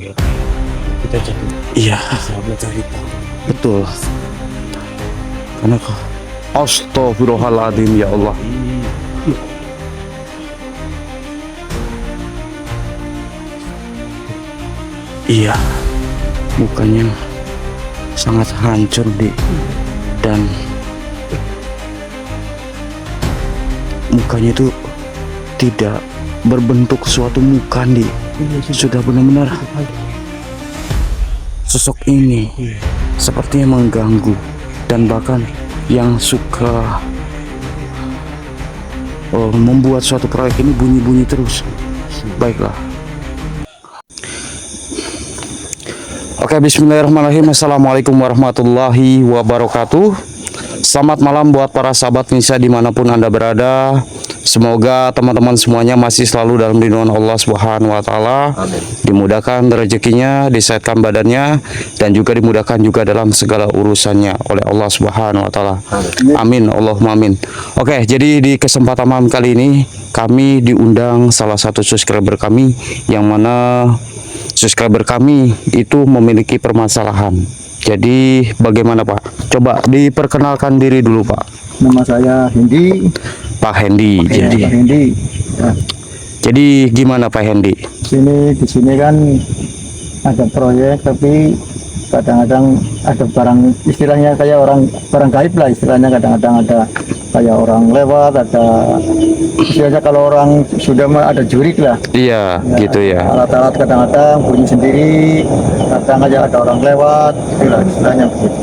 Kita jadi Iya, bisa mencari tahu. betul. Karena kok Astaghfirullahaladzim ya Allah. Iya, mukanya sangat hancur dan mukanya itu tidak berbentuk suatu muka sudah benar-benar sosok ini sepertinya mengganggu dan bahkan yang suka membuat suatu proyek ini bunyi-bunyi terus. Baiklah. Oke, bismillahirrahmanirrahim. Assalamualaikum warahmatullahi wabarakatuh. Selamat malam buat para sahabat Nisa dimanapun Anda berada. Semoga teman-teman semuanya masih selalu dalam lindungan Allah Subhanahu wa Ta'ala. Dimudahkan rezekinya, disehatkan badannya, dan juga dimudahkan juga dalam segala urusannya oleh Allah Subhanahu wa Ta'ala. Amin, Allahumma amin. Oke, jadi di kesempatan malam kali ini kami diundang salah satu subscriber kami, yang mana subscriber kami itu memiliki permasalahan. Jadi bagaimana Pak? Coba diperkenalkan diri dulu Pak. Nama saya Hendi. Pak Hendi. Ya, Pak Hendi. Ya, Jadi gimana Pak Hendi? di sini kan ada proyek, tapi kadang-kadang ada barang, istilahnya kayak barang gaib lah istilahnya. Kadang-kadang ada kayak orang lewat, ada istilahnya kalau orang sudah ada jurik lah. Iya, Ya, gitu ya. alat-alat kadang-kadang bunyi sendiri, kadang aja ada orang lewat, itulah istilahnya begitu.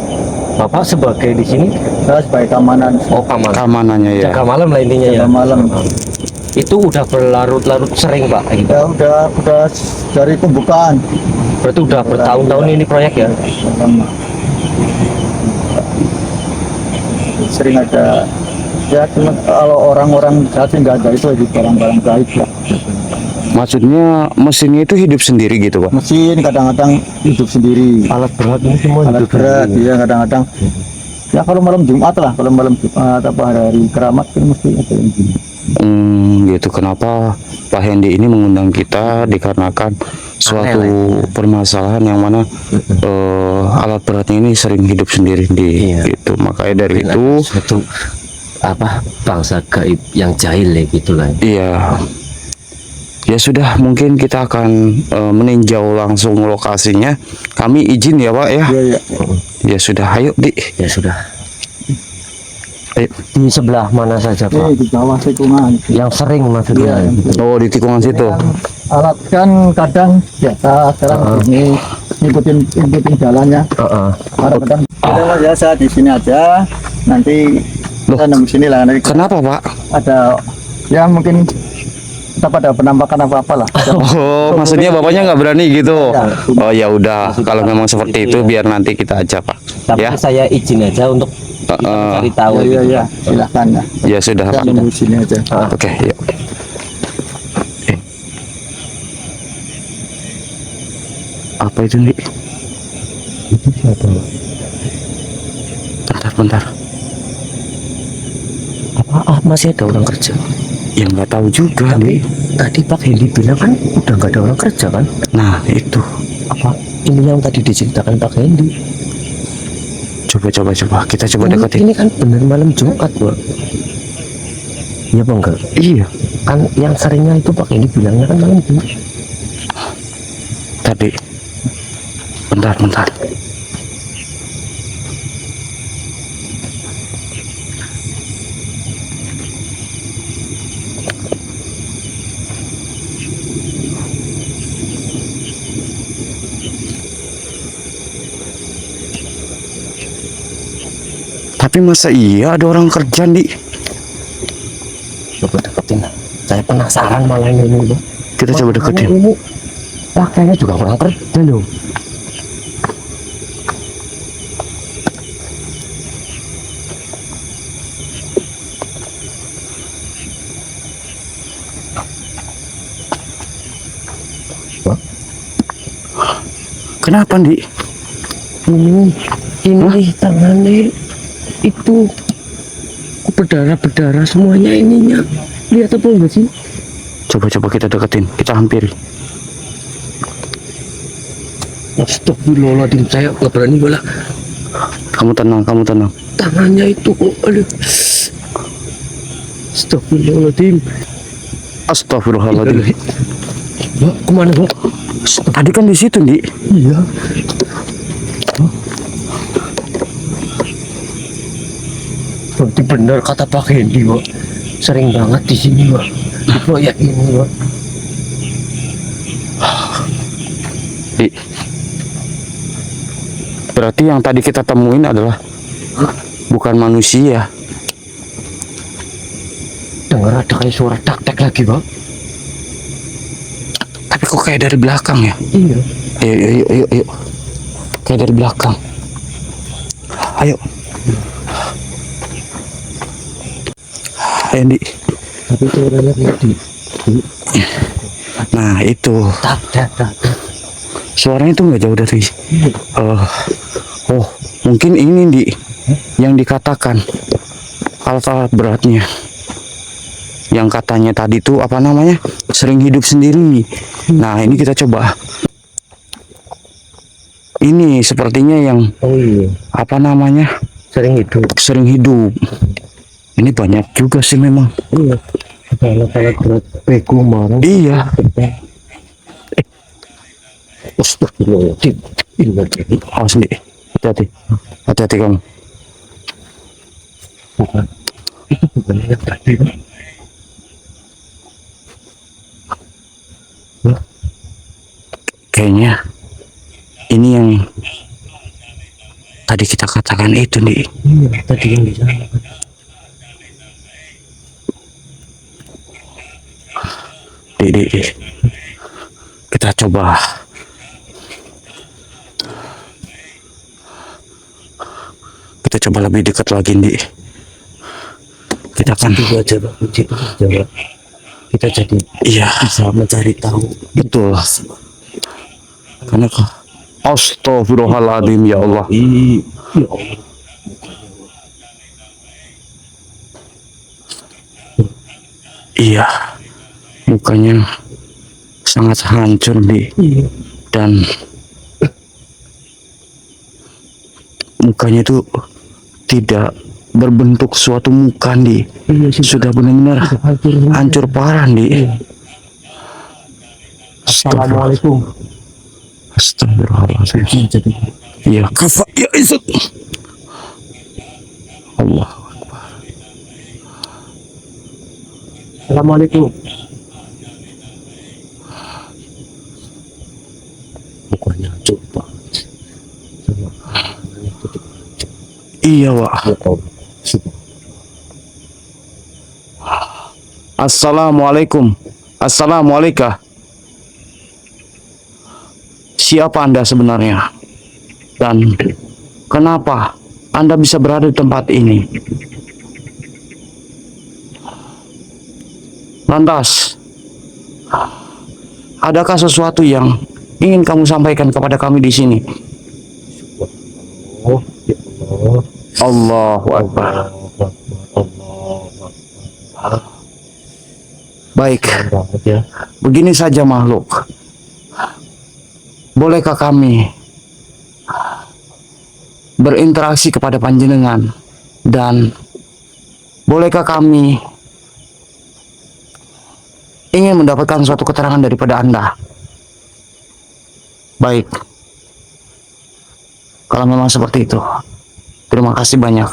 Bapak sebagai di sini, Saya sebagai keamanan. oh keamanan, Keamanannya ya. jaga malam lah intinya ya. Jaga malam. Itu udah berlarut-larut sering Pak. Gitu. Ya udah dari pembukaan. Berarti udah bertahun-tahun ini proyek ya. Lama. Sering ada, ya cuma kalau orang-orang jahat sih nggak ada, itu di barang-barang gaib lah. Maksudnya mesinnya itu hidup sendiri gitu Pak? Mesin kadang-kadang hidup sendiri, Alat berat ini semua alat hidup berat sendiri. ya kadang-kadang. Ya kalau malam Jumat lah, kalau malam Jumat apa hari keramat kan mesti ada yang gini. Gitu. Kenapa Pak Hendi ini mengundang kita dikarenakan suatu permasalahan yang mana alat beratnya ini sering hidup sendiri Iya. gitu. Makanya dari itu Suatu apa bangsa gaib yang jahil ya gitu lah. iya. Ya sudah, mungkin kita akan meninjau langsung lokasinya. Kami izin ya Pak ya. Iya ya. Ya sudah, ayo Di. Ya sudah. Ayo. Di sebelah mana saja Pak? Di bawah tikungan. Yang sering maksudnya. Iya. Gitu. Oh, di tikungan situ. Alat kan kadang biasa, sekarang ini ngikutin jalannya. Kadang-kadang kita biasa di sini aja, nanti kita nemu sini lah. Nanti Kenapa Pak? ada, ya mungkin tetap ada penampakan apa-apa lah. Oh, maksudnya bapaknya nggak berani gitu. Ya. Oh ya udah, kalau memang seperti itu biar nanti kita aja Pak. Tapi Ya. saya izin aja untuk cari tahu. Iya, gitu. iya, silakan ya. Ya sudah Kita Pak. nunggu sini aja. Oke, yuk. Apa itu nih? Bentar. Apa masih ada orang kerja? Ya nggak tahu juga nih. Tadi Pak Hendi bilang kan udah nggak ada orang kerja kan? Nah itu. Apa ini yang tadi diceritakan Pak Hendi? Coba kita coba deketin. Ini kan bener malam Jumat Pak. Iya Pak enggak? Iya. Kan yang seringnya itu Pak Hendi bilangnya kan malam Jumat. Tadi. Bentar. Tapi masa iya ada orang kerja di? Coba deketin. Saya penasaran malah ini Pak. Kita coba deketin. Ini pakainya juga orang kerja loh. Kenapa di? Ini tangannya itu berdarah semuanya ininya. Lihat apa enggak sih? Coba kita deketin, kita hampiri. Astagfirullahaladzim, saya nggak berani bola. Kamu tenang, kamu tenang. Tangannya itu kok, aduh. Astagfirullahaladzim. Astagfirullahaladzim. Mbak, kemana, Mbak? Tadi kan di situ, Di. Iya. Berarti benar kata Pak Hendy, Mbak. Sering banget di sini, Mbak. Di proyek ini, Mbak. Di. Berarti yang tadi kita temuin adalah bukan manusia. Dengar ada kayak suara tak-tak lagi, Mbak. Tapi kok kayak dari belakang ya? Iya. Ayo. Kayak dari belakang. Ayo. Ayo, Di. Tapi itu orangnya kayak di. Nah, itu. Tak. Suaranya itu nggak jauh dari. Oh, mungkin ini, Di. Yang dikatakan alat-alat beratnya. Yang katanya tadi tuh apa namanya? Sering hidup sendiri. Nah, ini kita coba. Ini sepertinya yang Oh iya. apa namanya? Sering hidup. Sering hidup. Ini banyak juga sih memang. Iya. Alat-alat berat bego marah. Iya. Astagfirullahaladzim. Ini Awas, Di. Hati-hati. Hati-hati kamu. bukan. Itu bukan yang tadi, Pak. Kayaknya ini yang tadi kita katakan itu, Di. Iya, tadi yang di sana, Pak. Di. Kita coba. Kita coba lebih dekat lagi, Di. Kita kan Itu aja, Pak. Kunci itu aja, Pak. Kita jadi iya, bisa mencari tahu. betul. Karena astagfirullahaladzim, ya Allah. Ya Allah. Iya. Mukanya sangat hancur, Di. Iya. Dan mukanya itu tidak berbentuk suatu muka, Di. Iya sih. Sudah benar-benar hancur parah, Di. Assalamualaikum. Astagfirullahaladzim. Jadi Ya kafa ya Izzat. Allah. Assalamualaikum. Mukanya coba. Iya, Wak. Assalamualaikum. Assalamualaikum. Siapa Anda sebenarnya? Dan kenapa Anda bisa berada di tempat ini? Lantas, adakah sesuatu yang ingin kamu sampaikan kepada kami di sini? Oh, ya Allah. Allahu Akbar. Baik, Banget ya. begini saja makhluk. Bolehkah kami berinteraksi kepada panjenengan, dan bolehkah kami ingin mendapatkan suatu keterangan daripada Anda? Baik, kalau memang seperti itu, terima kasih banyak.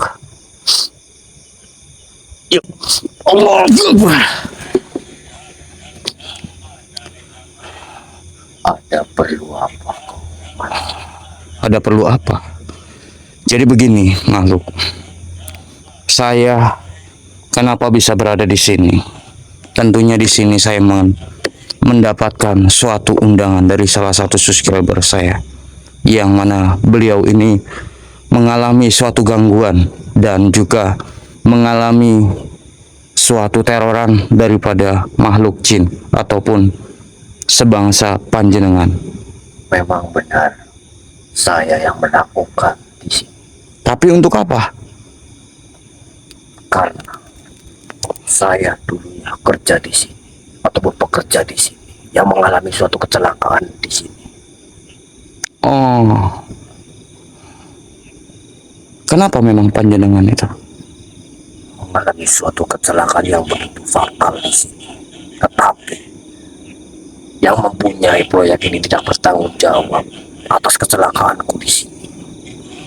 Yuk, Allah Akbar. Ada perlu apa kau? Ada perlu apa? Jadi begini, makhluk. Saya kenapa bisa berada di sini? Tentunya di sini saya mendapatkan suatu undangan dari salah satu subscriber saya, yang mana beliau ini mengalami suatu gangguan dan juga mengalami suatu teroran daripada makhluk jin ataupun sebangsa panjenengan. Memang benar, saya yang melakukan di sini. Tapi untuk apa? Karena saya dulunya kerja di sini ataupun bekerja di sini yang mengalami suatu kecelakaan di sini. Oh, Oh, kenapa memang panjenengan itu? Mengalami suatu kecelakaan yang begitu fatal di sini. Tetapi yang mempunyai proyek ini tidak bertanggung jawab atas kecelakaanku di sini.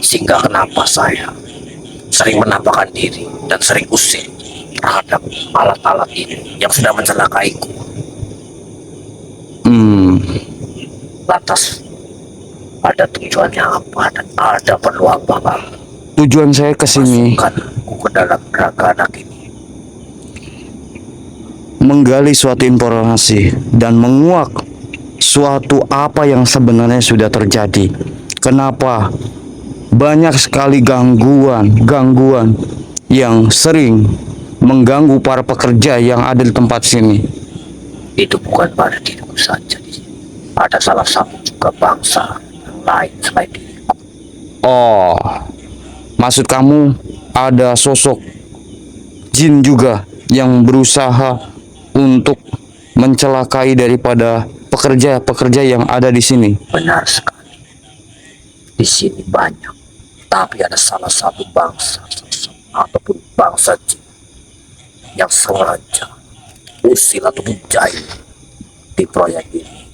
Sehingga kenapa saya sering menampakkan diri dan sering usir terhadap alat-alat ini yang sudah mencelakaiku. Lantas ada tujuannya apa dan ada perlu apa, Pak? Tujuan saya ke sini Masukkanku ke dalam neraka anak ini. menggali suatu informasi dan menguak suatu apa yang sebenarnya sudah terjadi. Kenapa banyak sekali gangguan yang sering mengganggu para pekerja yang ada di tempat sini. Itu bukan pada diriku saja di sini. Ada salah satu juga bangsa yang lain selain diriku. Oh, maksud kamu ada sosok jin juga yang berusaha untuk mencelakai daripada pekerja-pekerja yang ada di sini. Benar sekali. Di sini banyak. Tapi ada salah satu bangsa ataupun bangsa jin yang sengaja usil ataupun jahil di proyek ini.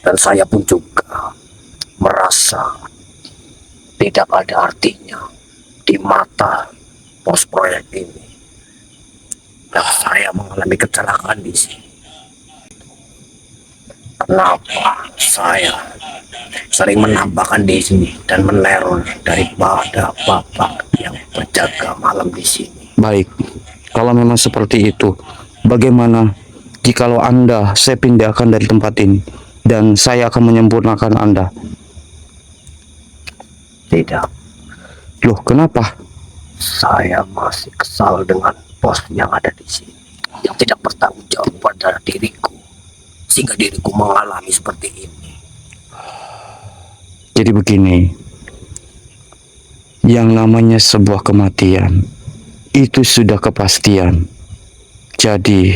Dan saya pun juga merasa tidak ada artinya di mata pos proyek ini. Dan saya mengalami kecelakaan di sini. Kenapa saya sering menampakkan di sini dan meneror daripada bapak yang berjaga malam di sini? Baik, kalau memang seperti itu, bagaimana jikalau Anda saya pindahkan dari tempat ini dan saya akan menyempurnakan Anda? Tidak, Loh, kenapa? saya masih kesal dengan bos yang ada di sini yang tidak bertanggung jawab pada diriku sehingga diriku mengalami seperti ini. Jadi begini, yang namanya sebuah kematian itu sudah kepastian. Jadi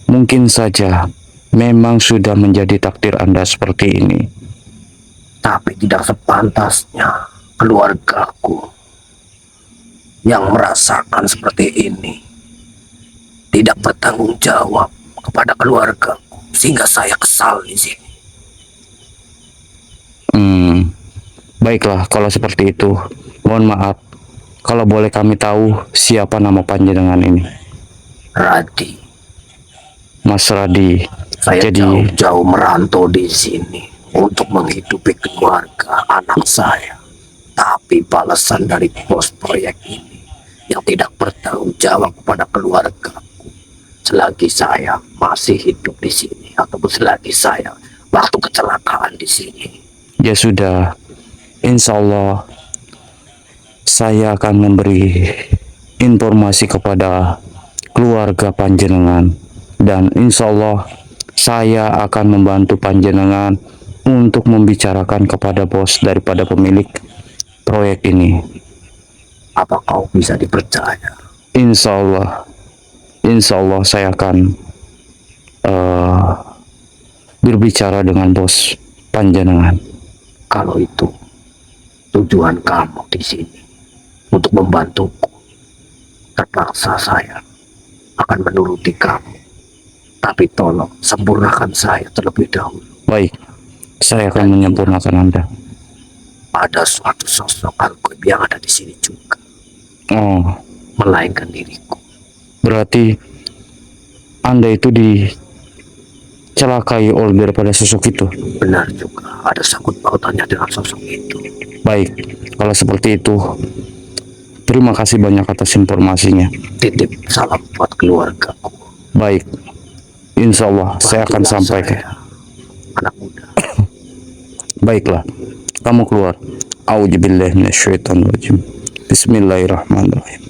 mungkin saja memang sudah menjadi takdir Anda seperti ini. Tapi tidak sepantasnya keluargaku yang merasakan seperti ini tidak bertanggung jawab kepada keluargaku sehingga saya kesal di sini. Baiklah, kalau seperti itu, mohon maaf. Kalau boleh kami tahu siapa nama panjenengan ini? Radi, Mas Radi. saya Jadi jauh-jauh merantau di sini untuk menghidupi keluarga anak saya. Tapi balasan dari bos proyek ini yang tidak bertanggung jawab kepada keluargaku selagi saya masih hidup di sini ataupun selagi saya waktu kecelakaan di sini. ya sudah, insya Allah saya akan memberi informasi kepada keluarga panjenengan dan insya Allah saya akan membantu panjenengan untuk membicarakan kepada bos daripada pemilik proyek ini. Apa kau bisa dipercaya? Insya Allah saya akan berbicara dengan bos panjenengan. Kalau itu tujuan kamu di sini untuk membantuku, terpaksa saya akan menuruti kamu. Tapi tolong sempurnakan saya terlebih dahulu. Baik, saya akan menyempurnakan Anda. Ada suatu sosok al-ghaib yang ada di sini juga, Oh, melainkan diriku. berarti Anda itu dicelakai oleh daripada sosok itu. Benar juga, ada sangkut pautannya dengan sosok itu. Baik, kalau seperti itu, terima kasih banyak atas informasinya. Titip salam buat keluargaku. Baik, insya Allah saya akan Bantulah sampaikan. saya, anak muda. Baiklah, kamu keluar. A'udzubillahi minasyaitonirrajim. Bismillahirrahmanirrahim.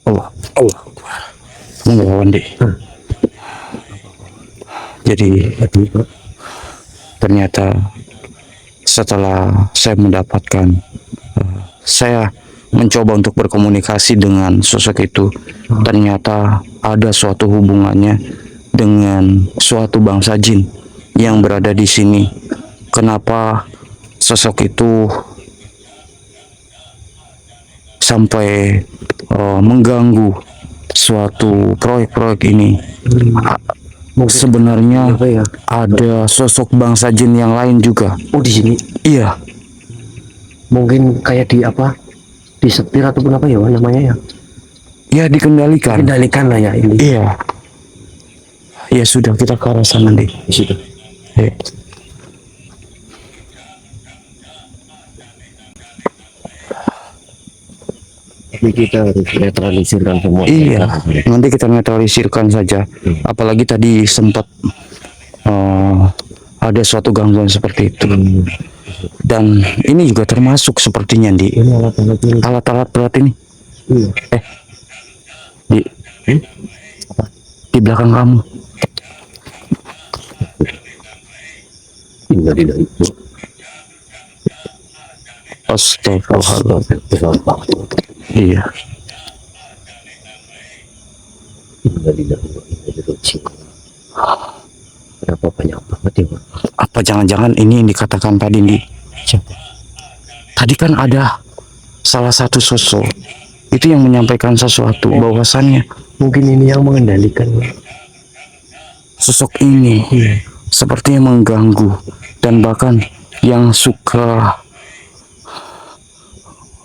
Allah Akbar. Monggo Wandi. Jadi ternyata setelah saya mendapatkan saya mencoba untuk berkomunikasi dengan sosok itu. Ternyata ada suatu hubungannya dengan suatu bangsa jin yang berada di sini. Kenapa sosok itu sampai mengganggu suatu proyek-proyek ini? Sebenarnya Apa ya? ada sosok bangsa jin yang lain juga. Oh, di sini Iya, mungkin kayak di apa? Disetir ataupun apa ya namanya ya? ya dikendalikan. Kendalikan lah ya ini. Iya. Ya sudah, kita ke arah sana deh. Di situ. Iya. Jadi kita harus netralisirkan semua. Iya, nanti kita netralisirkan saja. Apalagi tadi sempat ada suatu gangguan seperti itu. Dan ini juga termasuk sepertinya di Ini alat-alat ini. alat-alat berat ini. Iya. Di di belakang kamu. Innalillahi Astagfirullah. wa Iya. innalillahi wa inna ilaihi raji'un. Kenapa banyak banget ya, Pak? Apa jangan-jangan ini yang dikatakan tadi di Siapa? tadi kan ada salah satu sosok itu yang menyampaikan sesuatu bahwasannya Mungkin ini yang mengendalikan. sosok ini sepertinya mengganggu dan bahkan yang suka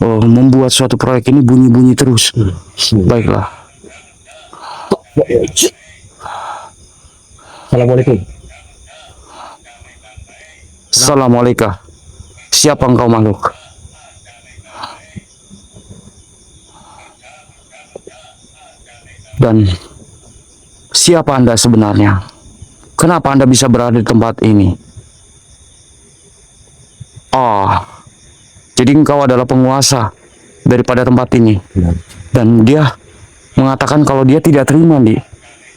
membuat suatu proyek ini bunyi-bunyi terus. Baiklah. Assalamualaikum. Assalamualaikum. Siapa engkau makhluk? Dan siapa Anda sebenarnya? Kenapa Anda bisa berada di tempat ini? Jadi engkau adalah penguasa daripada tempat ini. Dan dia mengatakan kalau dia tidak terima, Di.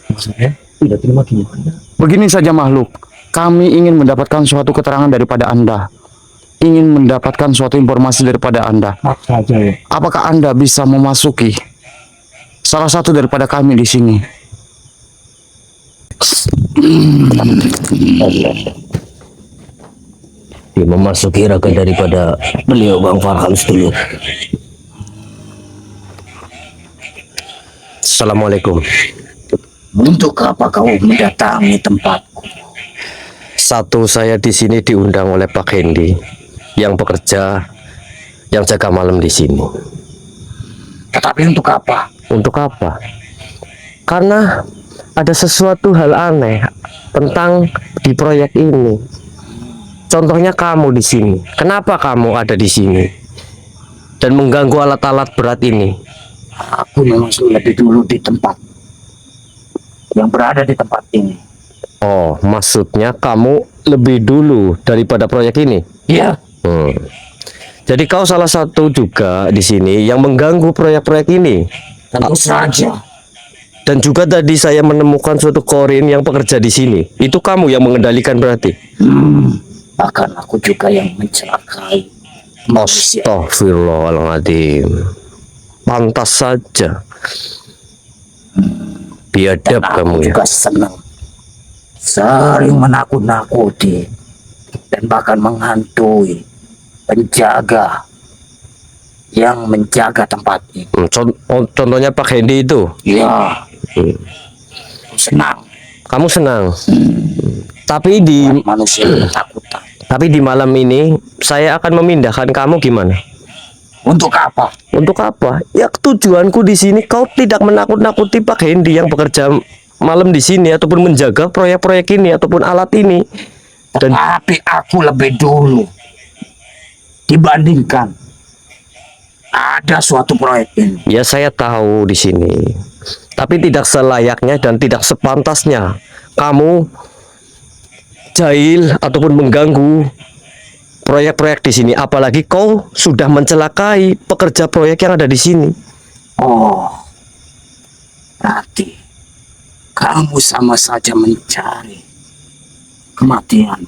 Maksudnya tidak terima gimana? Begini saja makhluk, kami ingin mendapatkan suatu keterangan daripada Anda. Ingin mendapatkan suatu informasi daripada Anda. Apa saja ya? Apakah Anda bisa memasuki salah satu daripada kami di sini? Dia memasuki raga daripada beliau Bang Farhan dulu. Assalamualaikum. Untuk apa kau mendatangi tempatku? Satu, saya di sini diundang oleh Pak Hendy yang bekerja, yang jaga malam di sini. Tetapi untuk apa? Untuk apa? Karena ada sesuatu hal aneh tentang di proyek ini. Contohnya kamu di sini. Kenapa kamu ada di sini dan mengganggu alat-alat berat ini? Aku memang sudah lebih dulu di tempat yang berada di tempat ini. Oh, maksudnya kamu lebih dulu daripada proyek ini? Ya, Jadi kau salah satu juga di sini yang mengganggu proyek-proyek ini. tentu saja. Dan juga tadi saya menemukan suatu korin yang bekerja di sini. Itu kamu yang mengendalikan berarti? Bahkan aku juga yang mencelakai manusia. Astagfirullahaladzim. Pantas saja. Biadab Dan kamu aku ya. juga senang. Sering menakut-nakuti dan bahkan menghantui penjaga yang menjaga tempat ini. Contohnya Pak Hendy itu. Ya, aku senang. Kamu senang. Tapi di Manusia ketakutan. malam ini saya akan memindahkan kamu gimana? Untuk apa? Untuk apa? Ya tujuanku di sini kau tidak menakut-nakuti Pak Hendy yang bekerja malam di sini ataupun menjaga proyek-proyek ini ataupun alat ini. Dan Tapi aku lebih dulu dibandingkan ada suatu proyek ini. ya saya tahu di sini. Tapi tidak selayaknya dan tidak sepantasnya kamu jahil ataupun mengganggu proyek-proyek di sini, apalagi kau sudah mencelakai pekerja proyek yang ada di sini. Oh, berarti kamu sama saja mencari kematian.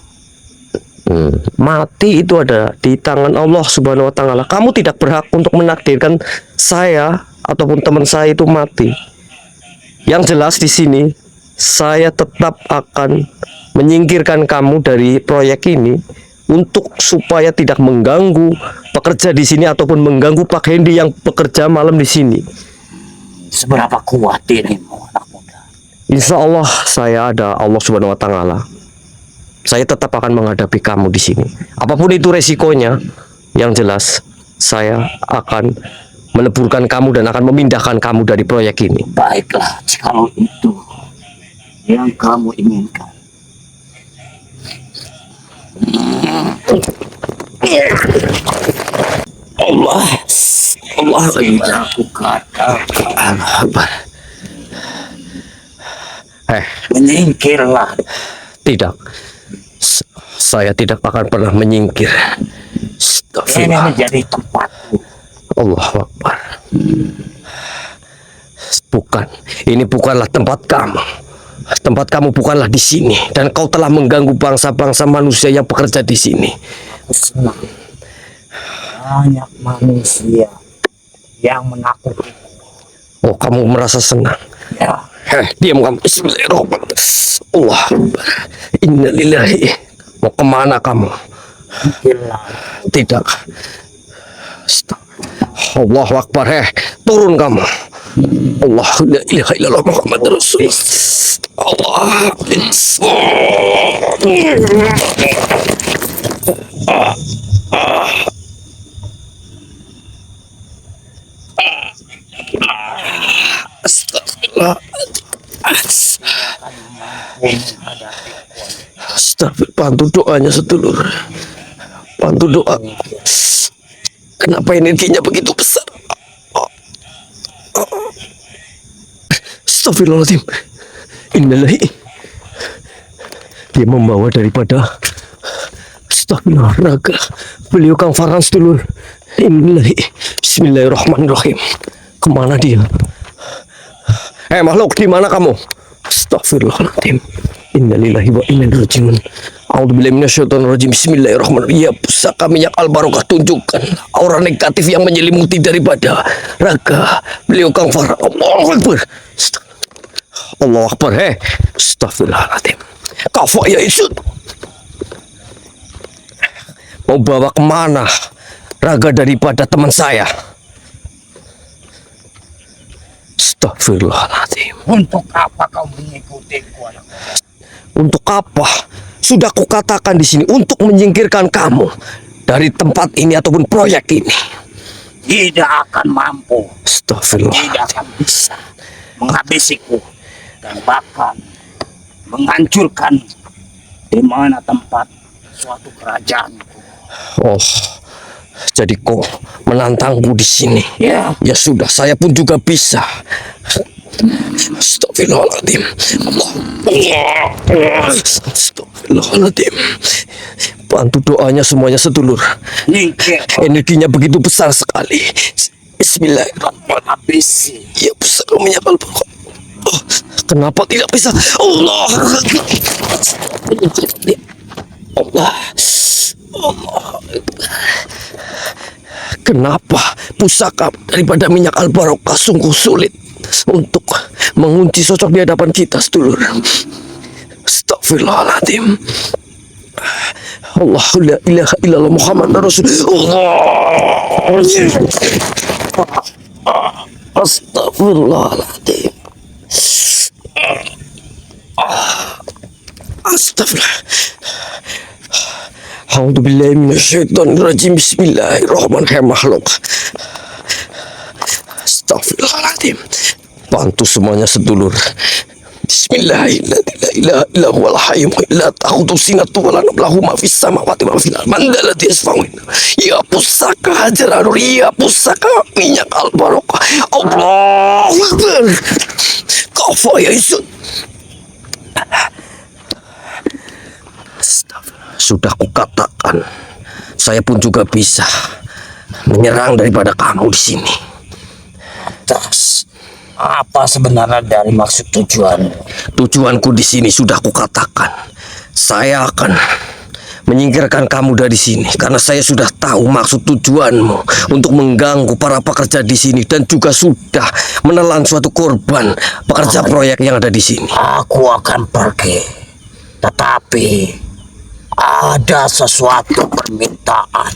Mati itu ada di tangan Allah Subhanahu wa taala. Kamu tidak berhak untuk menakdirkan saya ataupun teman saya itu mati. Yang jelas di sini saya tetap akan menyingkirkan kamu dari proyek ini untuk supaya tidak mengganggu pekerja di sini ataupun mengganggu Pak Hendy yang bekerja malam di sini. Seberapa kuat dirimu, anak muda? Insya Allah saya ada Allah Subhanahu wa taala. Saya tetap akan menghadapi kamu di sini. Apapun itu resikonya, yang jelas saya akan meleburkan kamu dan akan memindahkan kamu dari proyek ini. Baiklah, jikalau itu yang kamu inginkan. Allah tidak aku katakan. Menyingkirlah. Tidak. Saya tidak akan pernah menyingkir. Ini Astagfirullah. menjadi tempatku. Allahu Akbar. Bukan, ini bukanlah tempat kamu. Tempat kamu bukanlah di sini, dan kau telah mengganggu bangsa-bangsa manusia yang bekerja di sini. Aku senang. Banyak manusia yang menakuti. Oh, kamu merasa senang? Ya, Diam kamu. Bismillahirrahmanirrahim. Allah Akbar. Innalillahi. Mau kemana kamu? gila. Tidak. Allahu Akbar. Turun kamu. Allah la ilaha illallah Muhammad Rasul. Allah. Astagfirullah. Astagfirullah. Bantu doanya sedulur. Bantu doa. Kenapa energinya begitu besar? Astagfirullahaladzim. Innalillahi. Dia membawa daripada astagfirullah raga beliau Kang Farhan sedulur. Innalillahi. Bismillahirrahmanirrahim. Kemana dia? Makhluk, di mana kamu? Astagfirullahaladzim. Innalillahi wa inna ilaihi raji'un. A'udzubillahi minasyaitonir rajim. Bismillahirrahmanirrahim. Ya pusaka minyak al-barokah, tunjukkan aura negatif yang menyelimuti daripada raga beliau Kang Farhan. Allahu Akbar. Allahu Akbar. Astagfirullahaladzim. Kafa ya Isud. Mau bawa kemana raga daripada teman saya? Astagfirullahaladzim. Untuk apa kau mengikutiku, anak muda? Untuk apa? Sudah kukatakan di sini untuk menyingkirkan kamu dari tempat ini ataupun proyek ini. Tidak akan mampu, Astagfirullah. tidak akan bisa menghabisiku dan bahkan menghancurkan di mana tempat suatu kerajaanku. Oh, jadi kau menantangku di sini. Ya, Ya sudah, saya pun juga bisa. Astagfirullahaladzim. Astagfirullahaladzim. Bantu doanya semuanya sedulur. nyingkir, Energinya begitu besar sekali. Bismillahirrahmanirrahim. habisi. Ya besar minyak al-barokah. Oh, kenapa tidak bisa? Allah. Allah. Allah. Kenapa pusaka daripada minyak al-barokah sungguh sulit untuk mengunci sosok di hadapan kita, sedulur. Astagfirullahaladzim. Allah la ilaha illallah Muhammad Rasulullah. Astagfirullahaladzim. Astagfirullah. A'udzubillahi minasyaitonir rajim. Bismillahirrahmanirrahim. Makhluk. Astagfirullahaladzim. Bantu semuanya sedulur. Bismillahirrahmanirrahim. La ta'khudhu sinatun wa la nawm lahu ma fis samawati wa ma fil ardi. Man dzalladzi yashfa'u indahu. Ya pusaka hajarul, ya pusaka minyak al-barokah. Allahu Akbar. Kafa ya Isun. Sudah kukatakan, saya pun juga bisa menyerang daripada kamu di sini. Tas, apa sebenarnya dari maksud tujuan? Tujuanku di sini sudah kukatakan. Saya akan menyingkirkan kamu dari sini karena saya sudah tahu maksud tujuanmu untuk mengganggu para pekerja di sini dan juga sudah menelan suatu korban pekerja proyek yang ada di sini. Aku akan pergi, tetapi ada sesuatu permintaan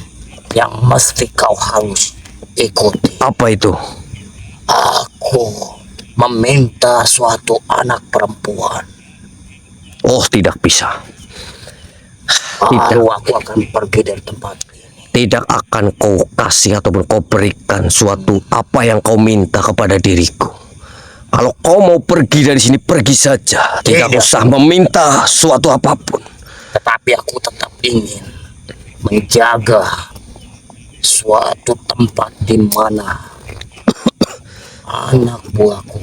yang mesti kau harus ikuti. Apa itu? Aku meminta suatu anak perempuan. Oh, tidak bisa. Lalu aku akan pergi dari tempat ini. Tidak akan kau kasih ataupun kau berikan suatu apa yang kau minta kepada diriku. Kalau kau mau pergi dari sini, pergi saja. Tidak Tidak. usah meminta suatu apapun. Tetapi aku tetap ingin menjaga suatu tempat di mana anak buahku.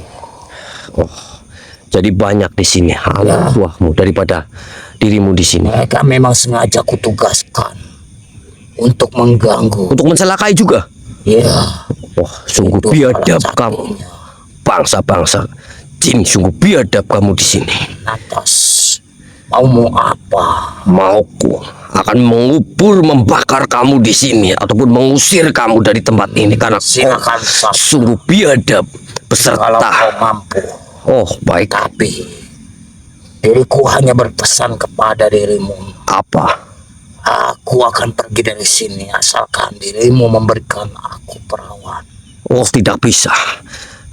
Jadi banyak di sini anak buahmu daripada dirimu di sini. Mereka memang sengaja kutugaskan untuk mengganggu. Untuk mencelakai juga. Ya, Wah, sungguh itu biadab salah kamu. satunya. Bangsa-bangsa jin, sungguh biadab kamu di sini. Atas mau apa? Mauku akan mengubur, membakar kamu di sini ataupun mengusir kamu dari tempat ini karena Silakan kau saja. sungguh biadab Kalau beserta. kau mampu. Oh, baik. Tapi diriku hanya berpesan kepada dirimu. Apa? Aku akan pergi dari sini asalkan dirimu memberikan aku perawan. Oh, tidak bisa.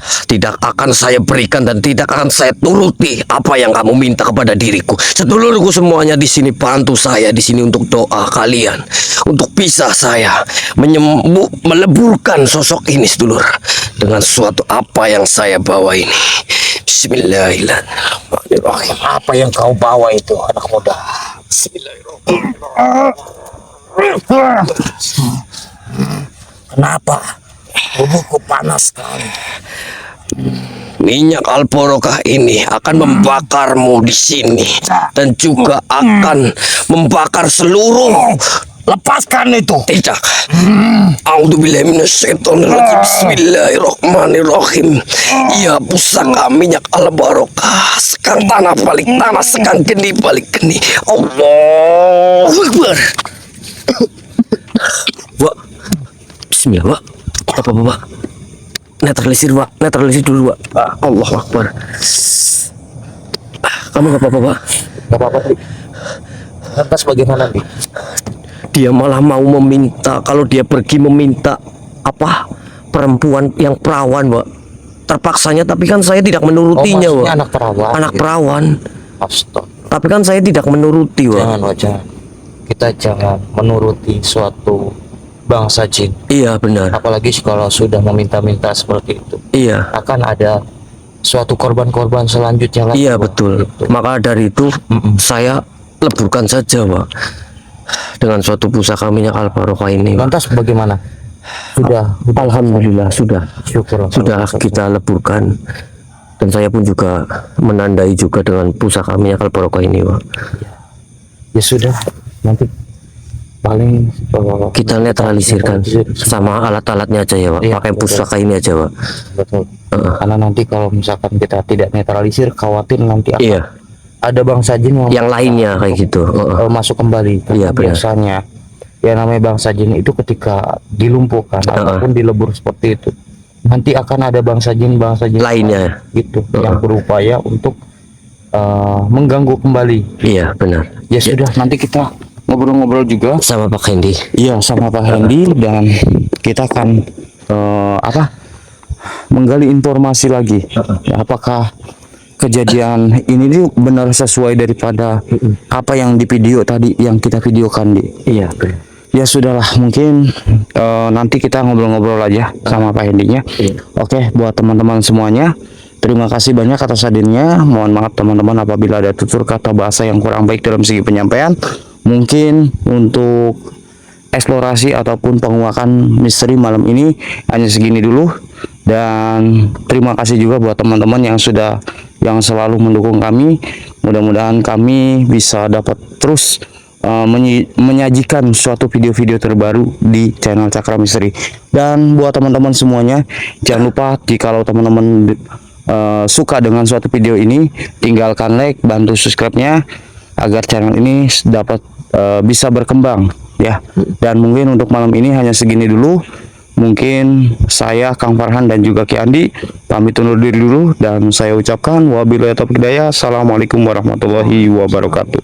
Tidak akan saya berikan dan tidak akan saya turuti apa yang kamu minta kepada diriku. Sedulurku semuanya di sini bantu saya di sini untuk doa kalian, untuk bisa saya meleburkan sosok ini sedulur dengan suatu apa yang saya bawa ini. Bismillahirrahmanirrahim. Apa yang kau bawa itu, anak muda? Kenapa? Tubuhku panas sekali. Minyak alporokah ini akan membakarmu di sini dan juga akan membakar seluruh. Lepaskan itu. Tidak. A'udzubillahi minasyaitonirrajim. Bismillahirrahmanirrahim. Ya pusaka minyak al-barokah, sekang tanah balik tanah, sekang geni balik geni. Allahu Akbar. Wak. Bismillah, Wak. Apa, Pak? Netralisir, Pak. Netralisir dulu, Pak. Allahu Akbar. Kamu gak apa-apa, Pak? Gak apa-apa, Dik. Lantas bagaimana, Dik? Dia malah mau meminta, kalau dia pergi meminta apa, perempuan yang perawan, Pak. Terpaksanya, tapi kan saya tidak menurutinya, maksudnya Pak. anak perawan. Anak gitu. perawan. Astaga. Tapi kan saya tidak menuruti, Pak. Jangan, Wak, jangan. Kita jangan menuruti suatu bangsa jin. Iya, benar. Apalagi kalau sudah meminta-minta seperti itu. Iya. Akan ada suatu korban-korban selanjutnya lagi. Iya, Wak. betul. Gitu. Maka dari itu saya leburkan saja, Pak. Dengan suatu pusaka minyak al-barokah ini, Pak. Lantas bagaimana? Sudah. Alhamdulillah sudah. Syukur. Sudah kita leburkan. Dan saya pun juga menandai juga dengan pusaka minyak al-barokah ini, Pak. Ya sudah. Nanti paling Kita netralisirkan sama alat-alatnya aja ya, Pak. Iya, Pakai betul. pusaka ini aja, Pak. betul. Karena nanti kalau misalkan kita tidak netralisir, khawatir nanti akan Iya, ada bangsa jin yang lainnya kayak gitu. masuk kembali. Iya, Karena benar. biasanya yang namanya bangsa jin itu ketika dilumpuhkan ataupun dilebur seperti itu, nanti akan ada bangsa jin Lainnya. gitu yang berupaya untuk mengganggu kembali. Iya, benar. Ya sudah, nanti kita ngobrol-ngobrol juga. Sama Pak Hendy. Iya, sama Pak Hendy, dan kita akan menggali informasi lagi. Ya, apakah kejadian ini nih benar sesuai daripada apa yang di video tadi yang kita videokan, Di? Iya, Ya sudahlah, mungkin nanti kita ngobrol-ngobrol aja sama Pak Hendy-nya. Oke, buat teman-teman semuanya, terima kasih banyak atas hadirnya. Mohon maaf teman-teman apabila ada tutur kata bahasa yang kurang baik dalam segi penyampaian. Mungkin untuk eksplorasi ataupun penguakan misteri malam ini hanya segini dulu. Dan terima kasih juga buat teman-teman yang selalu mendukung kami. Mudah-mudahan kami bisa dapat terus menyajikan suatu video-video terbaru di channel Cakra Misteri. Dan buat teman-teman semuanya, jangan lupa jikalau teman-teman suka dengan suatu video ini, tinggalkan like, bantu subscribe-nya agar channel ini dapat bisa berkembang ya. Dan mungkin untuk malam ini hanya segini dulu. Mungkin saya Kang Farhan dan juga Ki Andi pamit undur diri dulu, dan saya ucapkan wabillahi taufiq hidayah. Assalamualaikum warahmatullahi wabarakatuh.